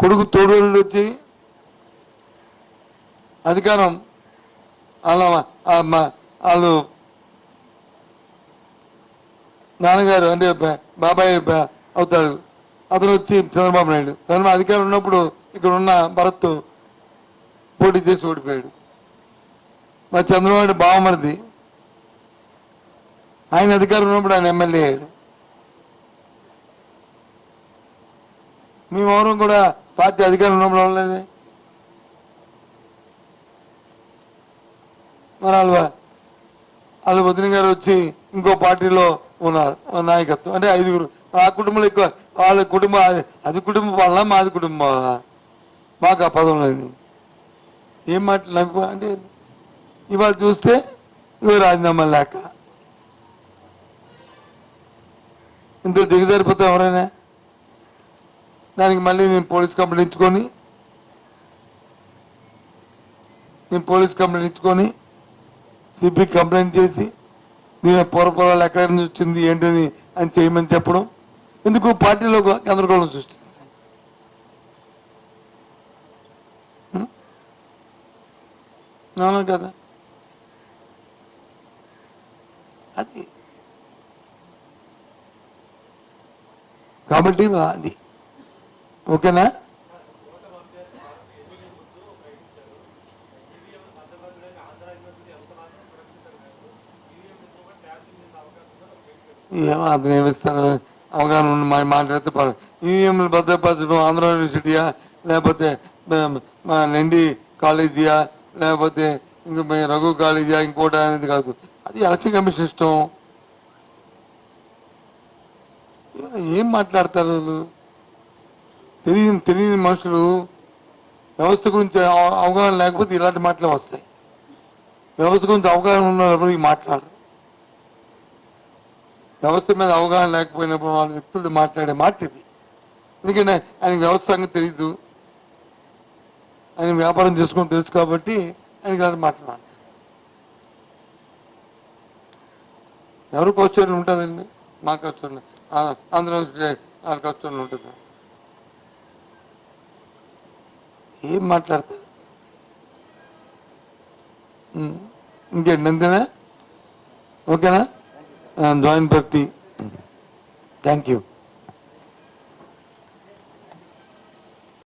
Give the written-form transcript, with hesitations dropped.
కొడుకు తోడు వచ్చి అధికారం వాళ్ళు నాన్నగారు అంటే బాబాయ్ అవుతాడు. అతను వచ్చి చంద్రబాబు నాయుడు అధికారం ఉన్నప్పుడు ఇక్కడ ఉన్న భరత్ పోటీ చేసి ఓడిపోయాడు. మరి చంద్రబాబు నాయుడు బావమరిది, ఆయన అధికారం ఉన్నప్పుడు ఆయన ఎమ్మెల్యే అయ్యాడు. మేమెవరం కూడా పార్టీ అధికారం ఉన్నప్పుడు ఉండలేదు. మరి వాళ్ళ వదిన గారు వచ్చి ఇంకో పార్టీలో ఉన్నారు నాయకత్వం. అంటే 5గురు ఆ కుటుంబంలో ఎక్కువ వాళ్ళ కుటుంబం అది కుటుంబం వల్ల మాది కుటుంబం వల్ల మాకు ఆ పదవులని ఏం మాట్లాడు అంటే ఇవాళ చూస్తే ఇవి రాజీనామా లేక ఇంత దిగజారిపోతే ఎవరైనా దానికి మళ్ళీ నేను పోలీస్ కంప్లైంట్ ఇచ్చుకొని సిపి కంప్లైంట్ చేసి దీని పూర్వపరాలు ఎక్కడి నుంచి వచ్చింది ఏంటని అని చేయమని చెప్పడం ఎందుకు పార్టీలో గందరగోళం సృష్టించింది. అవును కదా, అది కాబట్టి అది ఓకేనా. ఏమో అతను ఏమిస్తాను అవగాహన ఉండి మాట్లాడితే ఈవీఎంలు భద్రపరచడం ఆంధ్ర యూనివర్సిటీయా లేకపోతే ఎన్డి కాలేజీయా లేకపోతే ఇంక రఘు కాలేజీయా ఇంకోటి అనేది కాదు, అది ఎలక్షన్ కమిషన్ ఇష్టం. ఏం మాట్లాడతారు వాళ్ళు? తెలియని మనుషులు వ్యవస్థ గురించి అవగాహన లేకపోతే ఇలాంటి మాటలే వస్తాయి. వ్యవస్థ గురించి అవగాహన ఉన్నప్పుడు మాట్లాడరు. వ్యవస్థ మీద అవగాహన లేకపోయినప్పుడు వాళ్ళ వ్యక్తులతో మాట్లాడే మాట ఇది. ఎందుకంటే ఆయనకి వ్యవస్థ సంగతి తెలీదు, ఆయన వ్యాపారం చేసుకొని తెలుసు కాబట్టి ఆయనకి అలాంటి మాట్లాడాలి. ఎవరు కౌచర్యం ఉంటుందండి? మా కౌచర్యం ఆంధ్ర వాళ్ళ కౌచర్యం ఉంటుంది. ఏం మాట్లాడతారు? ఇంకేంటి అంతేనా? ఓకేనా? Join party. Thank you.